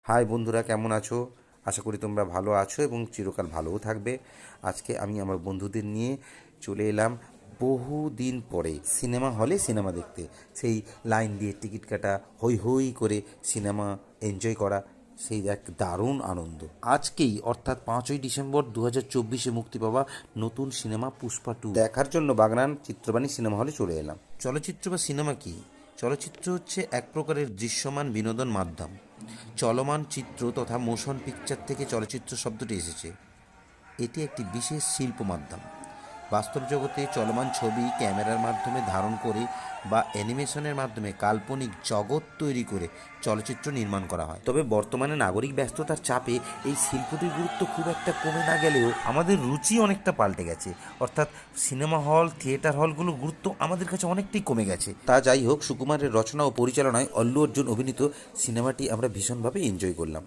High বন্ধুরা, কেমন আছো? আশা করি তোমরা ভালো আছো এবং চিরকাল ভালোও থাকবে। আজকে আমি আমার বন্ধুদের নিয়ে চলে এলাম বহুদিন পরে সিনেমা হলে সিনেমা দেখতে। সেই লাইন দিয়ে টিকিট কাটা, হই হই করে সিনেমা এনজয় করা, সেই এক দারুণ আনন্দ। আজকেই অর্থাৎ 5ই ডিসেম্বর 2024 মুক্তি পাওয়া নতুন সিনেমা পুষ্পা 2 দেখার জন্য বাগনান চিত্রবাণী সিনেমা হলে চলে এলাম। চলচ্চিত্র বা সিনেমা কি? চলচ্চিত্র হচ্ছে এক প্রকারের দৃশ্যমান বিনোদন মাধ্যম। চলমান চিত্র তথা মোশন পিকচার থেকে চলচ্চিত্র শব্দটি এসেছে। এটি একটি বিশেষ শিল্প মাধ্যম। বাস্তব জগতে চলমান ছবি ক্যামেরার মাধ্যমে ধারণ করে বা অ্যানিমেশনের মাধ্যমে কাল্পনিক জগৎ তৈরি করে চলচ্চিত্র নির্মাণ করা হয়। তবে বর্তমানে নাগরিক ব্যস্ততার চাপে এই শিল্পটির গুরুত্ব খুব একটা কমে না গেলেও আমাদের রুচি অনেকটা পাল্টে গেছে। অর্থাৎ সিনেমা হল, থিয়েটার হলগুলোর গুরুত্ব আমাদের কাছে অনেকটাই কমে গেছে। তা যাই হোক, সুকুমারের রচনা ও পরিচালনায় অল্লু অর্জুন অভিনীত সিনেমাটি আমরা ভীষণভাবে এনজয় করলাম।